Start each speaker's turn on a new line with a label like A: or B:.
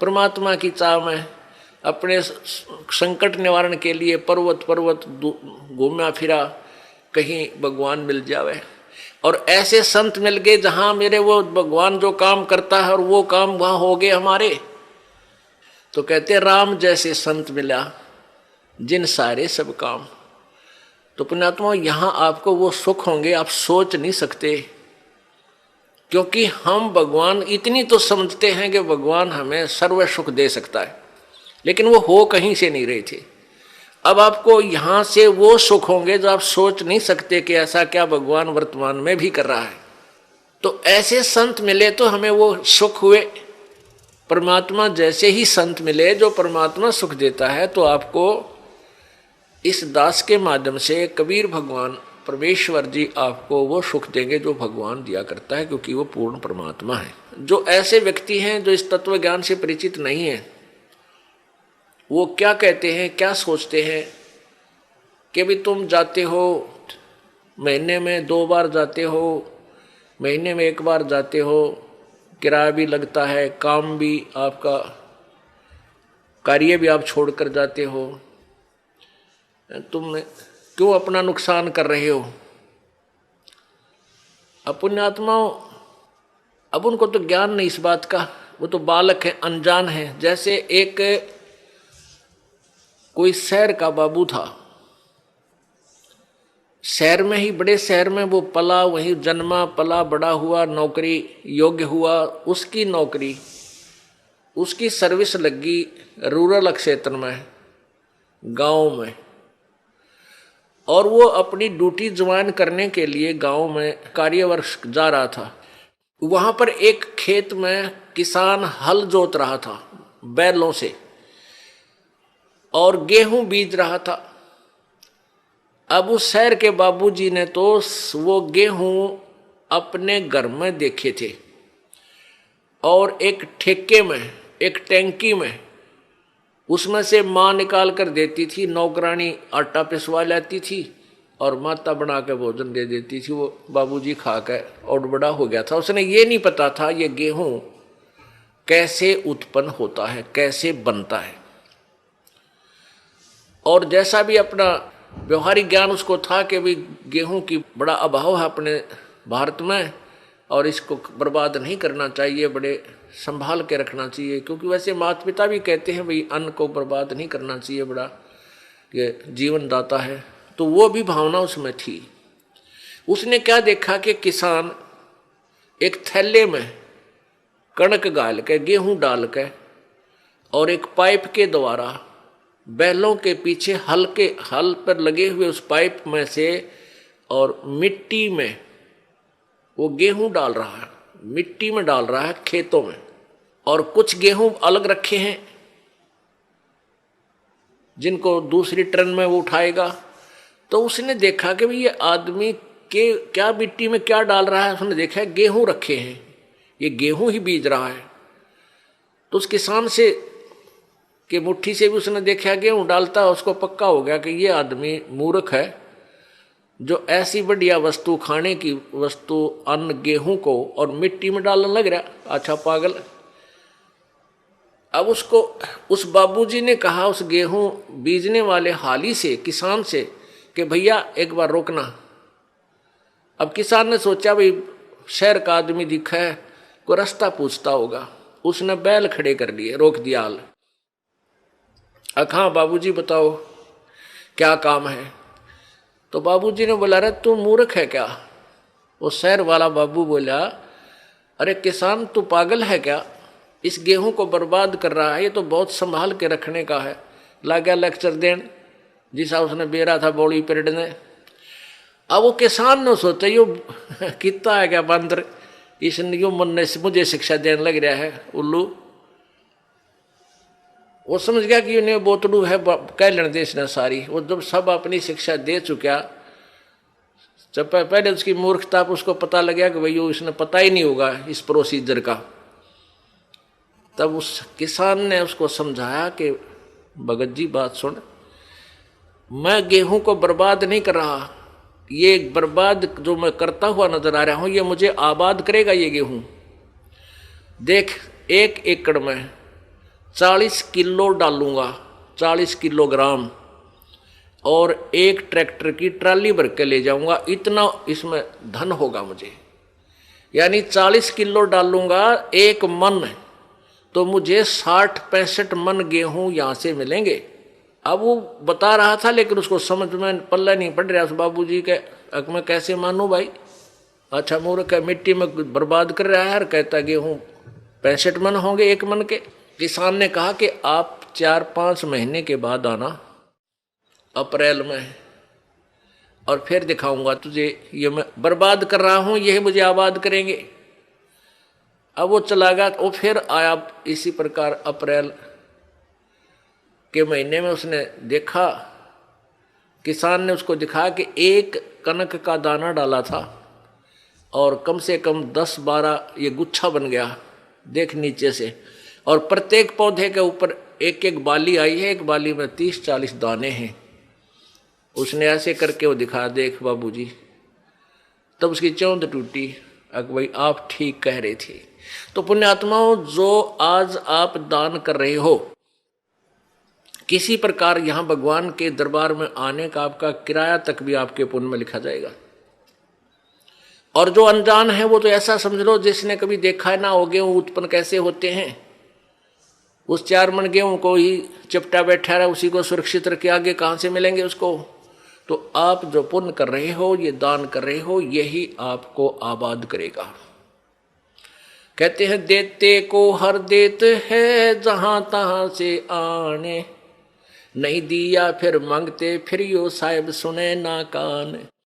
A: परमात्मा की चाह में अपने संकट निवारण के लिए पर्वत पर्वत घूमा फिरा, कहीं भगवान मिल जावे। और ऐसे संत मिल गए जहां मेरे वो भगवान जो काम करता है और वो काम वहां हो गए हमारे। तो कहते राम जैसे संत मिला जिन सारे सब काम। तो पुण्यात्मा यहां आपको वो सुख होंगे आप सोच नहीं सकते, क्योंकि हम भगवान इतनी तो समझते हैं कि भगवान हमें सर्व सुख दे सकता है, लेकिन वो हो कहीं से नहीं रहे थे। अब आपको यहां से वो सुख होंगे जो आप सोच नहीं सकते कि ऐसा क्या भगवान वर्तमान में भी कर रहा है। तो ऐसे संत मिले तो हमें वो सुख हुए। परमात्मा जैसे ही संत मिले जो परमात्मा सुख देता है, तो आपको इस दास के माध्यम से कबीर भगवान परमेश्वर जी आपको वो सुख देंगे जो भगवान दिया करता है, क्योंकि वो पूर्ण परमात्मा है। जो ऐसे व्यक्ति हैं जो इस तत्व ज्ञान से परिचित नहीं है, वो क्या कहते हैं, क्या सोचते हैं कि भी तुम जाते हो, महीने में 2 बार जाते हो, महीने में 1 बार जाते हो, किराया भी लगता है, काम भी आपका, कार्य भी आप छोड़कर जाते हो, तुम क्यों अपना नुकसान कर रहे हो। अब पुण्यात्माओं, अब उनको तो ज्ञान नहीं इस बात का, वो तो बालक है, अनजान है। जैसे एक कोई शहर का बाबू था, शहर में ही, बड़े शहर में वो पला, वहीं जन्मा पला बड़ा हुआ, नौकरी योग्य हुआ, उसकी नौकरी, उसकी सर्विस लगी रूरल क्षेत्र में, गांव में, और वो अपनी ड्यूटी ज्वाइन करने के लिए गांव में कार्यवर्ष जा रहा था। वहां पर एक खेत में किसान हल जोत रहा था बैलों से और गेहूं बीज रहा था। अब उस शहर के बाबूजी ने तो वो गेहूं अपने घर में देखे थे और एक ठेके में, एक टैंकी में, उसमें से माँ निकाल कर देती थी, नौकरानी आटा पिसवा लाती थी और माता बना के भोजन दे देती थी। वो बाबूजी खा कर और बड़ा हो गया था। उसने ये नहीं पता था ये गेहूं कैसे उत्पन्न होता है, कैसे बनता है। और जैसा भी अपना व्यवहारिक ज्ञान उसको था कि भी गेहूं की बड़ा अभाव है अपने भारत में और इसको बर्बाद नहीं करना चाहिए, बड़े संभाल के रखना चाहिए, क्योंकि वैसे माता पिता भी कहते हैं भाई अन्न को बर्बाद नहीं करना चाहिए, बड़ा ये जीवन दाता है। तो वो भी भावना उसमें थी। उसने क्या देखा कि किसान एक थैले में कणक गाल के, गेहूं डाल के, और एक पाइप के द्वारा बैलों के पीछे हल पर लगे हुए उस पाइप में से और मिट्टी में वो गेहूं डाल रहा है, मिट्टी में डाल रहा है खेतों में, और कुछ गेहूं अलग रखे हैं जिनको दूसरी ट्रेन में वो उठाएगा। तो उसने देखा कि भाई ये आदमी के क्या मिट्टी में क्या डाल रहा है। उसने देखा गेहूं रखे हैं, ये गेहूं ही बीज रहा है। तो उस किसान से कि मुट्ठी से भी उसने देखा गेहूं डालता, उसको पक्का हो गया कि ये आदमी मूर्ख है जो ऐसी बढ़िया वस्तु, खाने की वस्तु, अन्न, गेहूं को और मिट्टी में डालने लग रहा। अच्छा पागल। अब उसको उस बाबूजी ने कहा उस गेहूं बीजने वाले हाली से, किसान से, कि भैया एक बार रोकना। अब किसान ने सोचा भाई शहर का आदमी दिखा है, कोई रास्ता पूछता होगा। उसने बैल खड़े कर लिए, रोक दिया हाल। हाँ बाबूजी बताओ क्या काम है। तो बाबूजी ने बोला, अरे तू मूर्ख है क्या। वो शहर वाला बाबू बोला, अरे किसान तू पागल है क्या, इस गेहूं को बर्बाद कर रहा है, ये तो बहुत संभाल के रखने का है। ला गया लेक्चर देन जिसा उसने बेरा था बॉडी पीरियड ने। अब वो किसान ने सोचा यो कितना है क्या बंदर, इसने यो मन ने मुझे शिक्षा देने लग रहा है उल्लू। वो समझ गया कि इन्हें बोतलू है, कह लेने दे इसने सारी। वो जब सब अपनी शिक्षा दे चुका, जब पहले उसकी मूर्खता उसको पता लग गया कि भाई इसने पता ही नहीं होगा इस प्रोसीजर का, तब उस किसान ने उसको समझाया कि भगत जी बात सुन, मैं गेहूं को बर्बाद नहीं कर रहा, ये बर्बाद जो मैं करता हुआ नजर आ रहा हूं, ये मुझे आबाद करेगा ये गेहूं। देख 1 एकड़ में 40 किलो डालूंगा, 40 किलोग्राम, और एक ट्रैक्टर की ट्राली भर के ले जाऊंगा, इतना इसमें धन होगा मुझे। यानी 40 किलो डालूंगा एक मन, तो मुझे 60-65 मन गेहूं यहां से मिलेंगे। अब वो बता रहा था लेकिन उसको समझ में पल्ला नहीं पड़ रहा। बाबू जी के अब मैं कैसे मानूं भाई, अच्छा मूर्ख है, मिट्टी में बर्बाद कर रहा है, और कहता गेहूं 65 मन होंगे एक मन के। किसान ने कहा कि आप 4-5 महीने के बाद आना, अप्रैल में, और फिर दिखाऊंगा तुझे, ये मैं बर्बाद कर रहा हूं, यही मुझे आबाद करेंगे। अब वो चला गया, वो फिर आया इसी प्रकार अप्रैल के महीने में। उसने देखा, किसान ने उसको दिखाया कि एक कनक का दाना डाला था और कम से कम 10-12 ये गुच्छा बन गया, देख नीचे से, और प्रत्येक पौधे के ऊपर एक एक बाली आई है, एक बाली में 30-40 दाने हैं। उसने ऐसे करके वो दिखा, देख बाबूजी। तब उसकी चौंध टूटी, भाई आप ठीक कह रहे थे। तो पुण्यात्माओं, जो आज आप दान कर रहे हो, किसी प्रकार यहां भगवान के दरबार में आने का आपका किराया तक भी आपके पुण्य में लिखा जाएगा। और जो अनजान है वो तो ऐसा समझ लो जिसने कभी देखा ना हो गेहूं उत्पन्न कैसे होते हैं, उस 4 मन गेहूं को ही चिपटा बैठा रहा, उसी को सुरक्षित रखे, आगे कहां से मिलेंगे उसको। तो आप जो पुण्य कर रहे हो, ये दान कर रहे हो, यही आपको आबाद करेगा। कहते हैं देते को हर देत है, जहां तहां से आने, नहीं दिया फिर मांगते, फिर यो साहिब सुने ना कान।